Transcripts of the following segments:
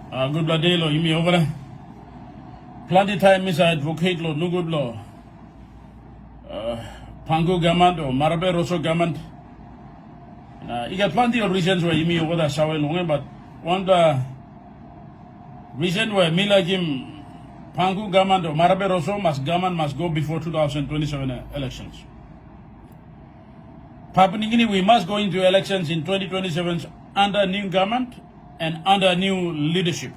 Good day, lo, imi over. Plenty time, Miss Advocate, lo, no good law. Pangu government or Marabe Rosso government. You got plenty of reasons why imi over the shower long, but one the reason why Mila Jim Pangu government or Marabe Rosso government must go before 2027 elections. Papaningini, we must go into elections in 2027 under new government and under new leadership.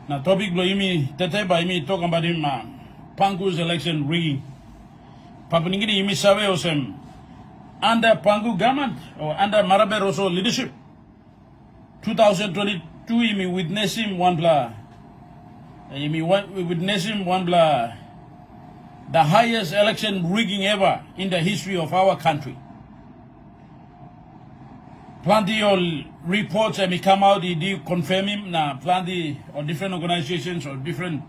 Now, topic blow imi tete by me talking about him Pangu's election rigging. Papaningini imi sawe osem under Pangu government or under Marabe Rosso leadership. 2022 imi witness him one blah. We witness him one blah. The highest election rigging ever in the history of our country. Plenty of reports may come out, they confirm him. Now, plenty of different organizations or different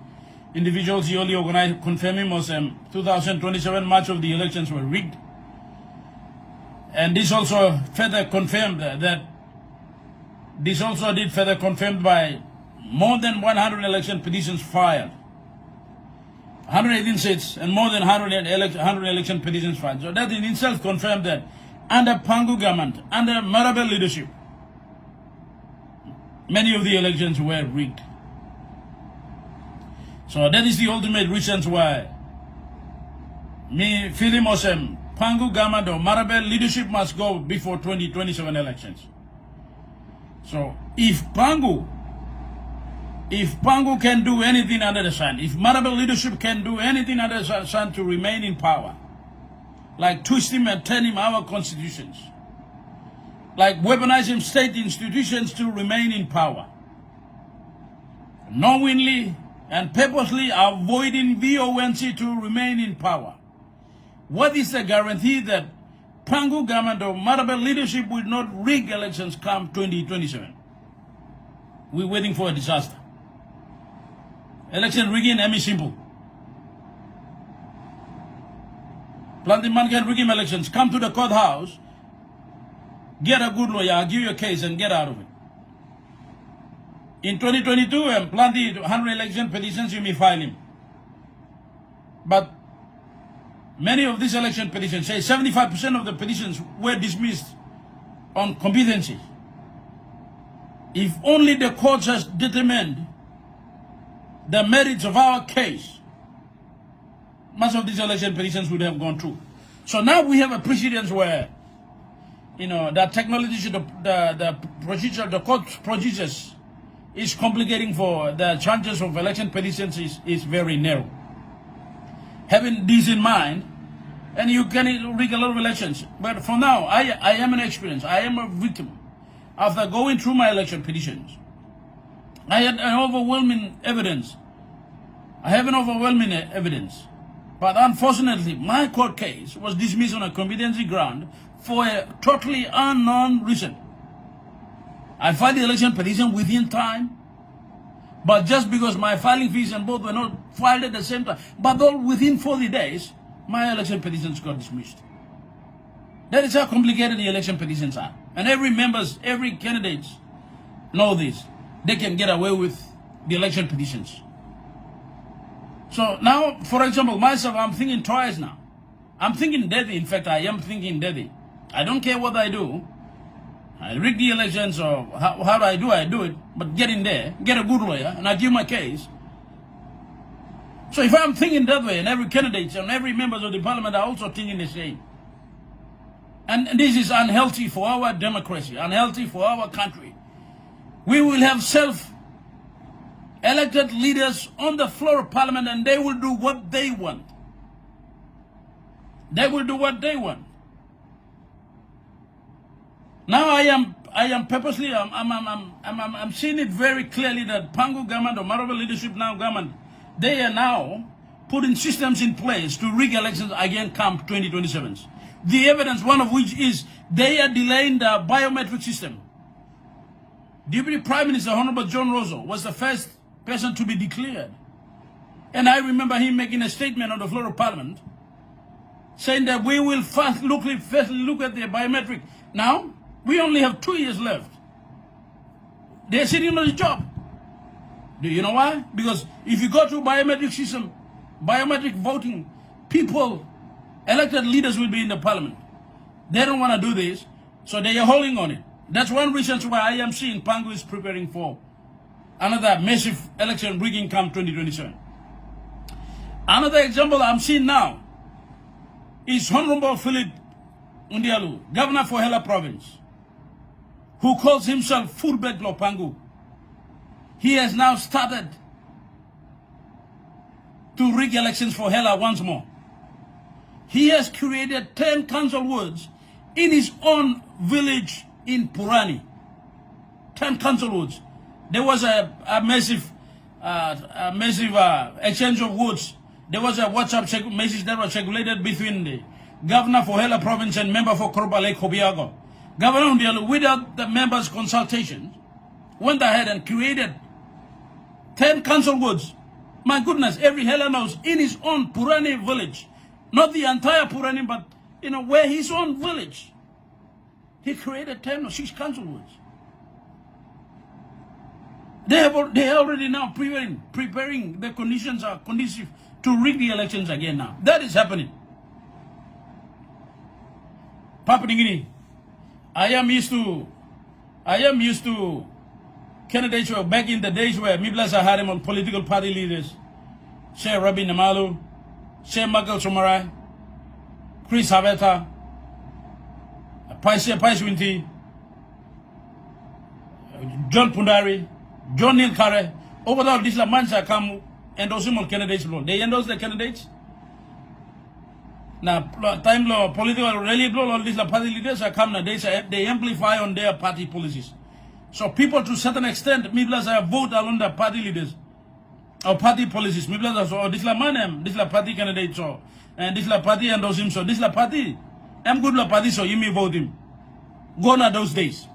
individuals, he only organized, confirm him was 2027 March of the elections were rigged. And this also further confirmed that this also did further confirmed by more than 100 election petitions filed. 118 seats and more than 100 election petitions filed. So that in itself confirmed that under Pangu government, under Marabe leadership, many of the elections were rigged. So that is the ultimate reasons why me feeling awesome. Pangu government or Marabe leadership must go before 2027 elections. So if Pangu can do anything under the sun, if Marabe leadership can do anything under the sun to remain in power, like twisting and turning our constitutions, like weaponizing state institutions to remain in power, knowingly and purposely avoiding VONC to remain in power, what is the guarantee that Pangu government or Marabe leadership will not rig elections come 2027? We're waiting for a disaster. Election rigging, simple. Plenty man can rig him elections. Come to the courthouse, get a good lawyer, give you a case and get out of it. In 2022, and plenty 100 election petitions you may file him. But many of these election petitions, say 75% of the petitions were dismissed on competency. If only the courts has determined the merits of our case, most of these election petitions would have gone through. So now we have a precedent where, the technology, the procedure, the court procedures is complicating for the chances of election petitions is very narrow. Having this in mind, and you can rig a lot of elections. But for now, I am an experience. I am a victim. After going through my election petitions, I had an overwhelming evidence. I have an overwhelming evidence. But unfortunately, my court case was dismissed on a competency ground for a totally unknown reason. I filed the election petition within time, but just because my filing fees and both were not filed at the same time, but all within 40 days, my election petitions got dismissed. That is how complicated the election petitions are. And every candidates know this. They can get away with the election petitions. So now, for example, myself, I'm thinking twice now. I'm thinking deadly. In fact, I am thinking deadly. I don't care what I do. I rig the elections or how do I do it. But get in there, get a good lawyer, and I give my case. So if I'm thinking that way, and every candidate and every members of the parliament are also thinking the same. And this is unhealthy for our democracy, unhealthy for our country. We will have self-elected leaders on the floor of parliament, and they will do what they want. They will do what they want. Now I am purposely, I'm seeing it very clearly that Pangu government or Marabe leadership now government, they are now putting systems in place to rig elections again come 2027. The evidence, one of which is they are delaying the biometric system. Deputy Prime Minister Honorable John Rosso was the first person to be declared. And I remember him making a statement on the floor of Parliament saying that we will first look at the biometric. Now, we only have 2 years left. They're sitting on the job. Do you know why? Because if you go to biometric system, biometric voting, people, elected leaders will be in the parliament. They don't want to do this, so they are holding on it. That's one reason why I am seeing Pangu is preparing for another massive election rigging come 2027. Another example I'm seeing now is Honorable Philip Undialu, governor for Hela province, who calls himself Fullback Pangu. He has now started to rig elections for Hela once more. He has created 10 council wards in his own village in Purani. 10 council wards. There was a massive exchange of words. There was a WhatsApp message that was circulated between the governor for Hela province and member for Korba Lake Hobiago. Governor Undialu, without the members' consultation, went ahead and created 10 council wards. My goodness, every Hela knows in his own Purani village, not the entire Purani, but where his own village, he created 10 or 6 council wards. They are already now preparing. The conditions are conducive to rig the elections again now. That is happening. Papa Ningini, I am used to candidates were back in the days where Mibla Zaharim political party leaders, say Rabi Namalu, say Michael Somarai, Chris Haveta, Pais Winti, John Pundari, John Neil Kare, overall this Lamansa come endorse candidates. They endorse the candidates. Now, time law, political rally blow, all these party leaders are come now. They amplify on their party policies. So people to a certain extent, Miblas vote along the party leaders or party policies. Miblas so this la man, this la party candidate so, and this la party endorse him so, this la party, I'm good la party so you may vote him. Gone are those days.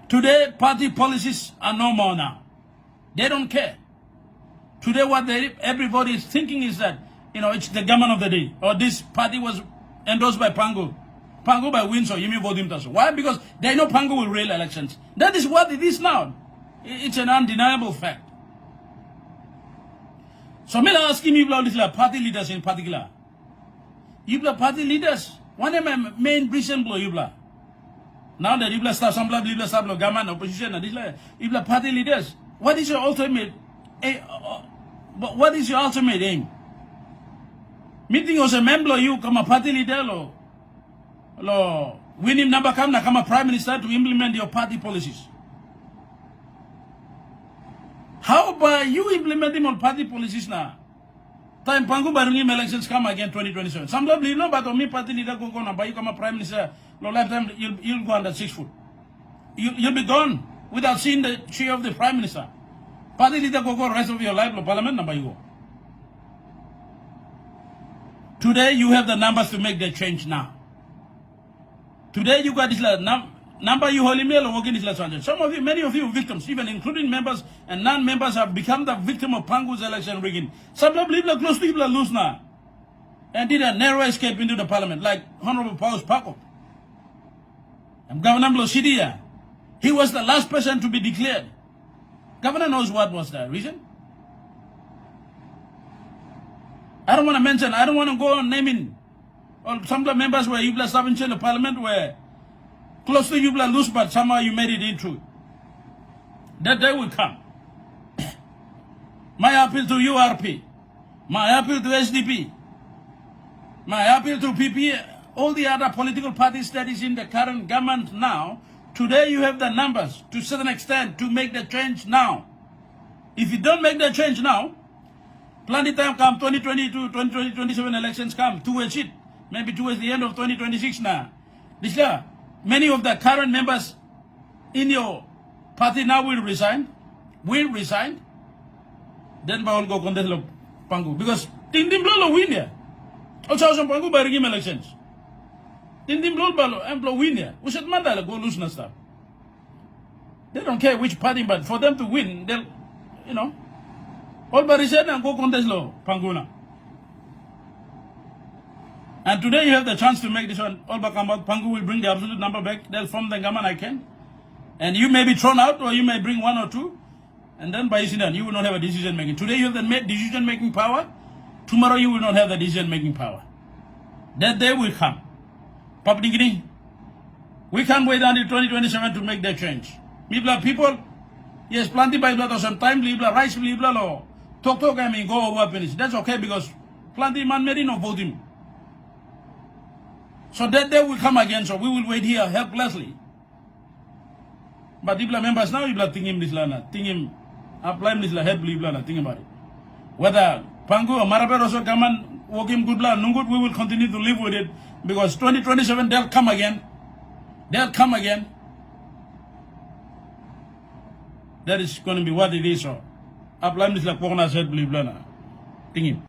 Today, party policies are no more now. They don't care. Today, what everybody is thinking is that, it's the government of the day. Or this party was endorsed by Pangu. Pangu by win, so you may vote him. Why? Because they know Pangu will rail elections. That is what it is now. It's an undeniable fact. So, I'm asking you about these party leaders in particular. You party leaders. One of my main reason blow you. Now that you start some government opposition and this party leaders. What is your ultimate aim? Meeting was a member you come a party leader lo winning number come a prime minister to implement your party policies. How about you implementing on party policies now? Time Pangu Barungim elections come again 2027. Some lovely no, but me party leader go on, but you come a prime minister, no lifetime you'll go under 6 foot. You'll be gone without seeing the chair of the prime minister. Party leader go rest of your life, no parliament number you go. Today you have the numbers to make the change now. Today you got this number you holy mail or working this last 100. Some of you, many of you victims, even including members and non-members, have become the victim of Pangu's election rigging. Some people close to people loose now and did a narrow escape into the parliament, like Honorable Paulus Paco. And Governor Mlosidia, he was the last person to be declared. Governor knows what was the reason. I don't want to mention, I don't want to go on naming. Or some of the members were Yubla Sabinch in the parliament were close to Yubla loose, but somehow you made it into. That day will come. My appeal to URP, my appeal to SDP, my appeal to PP, all the other political parties that is in the current government now, today you have the numbers to a certain extent to make the change now. If you don't make the change now, plenty time come 2022, 2027 elections come towards it. Maybe towards the end of 2026 now. This year, many of the current members in your party now will resign. Then Baul go contest Pangu. Because Tindim Blolo win there. Also some Pangu by regime elections. Tindim Blolo employ win there. We should mandala go lose na stuff. They don't care which party, but for them to win, they'll, all by resign and go contest Panguna. And today you have the chance to make this one all back about. Pangu will bring the absolute number back. They'll form the government I can. And you may be thrown out or you may bring 1 or 2. And then by incident, you will not have a decision making. Today you have the decision making power. Tomorrow you will not have the decision making power. That day will come. Public, we can't wait until 2027 to make that change. People, yes, plenty by blood or sometimes rice, or talk, I mean, go over finish. That's okay because plenty man made no voting. So that day will come again, so we will wait here helplessly. But if members now, if thinking this lana, thinking apply this la help lana, think about it. Whether Pangu or Maraper also come and work him good land, no good, we will continue to live with it because 2027 they'll come again. They'll come again. That is going to be what it is. So apply this la Pogna said, believe lana. Thinking.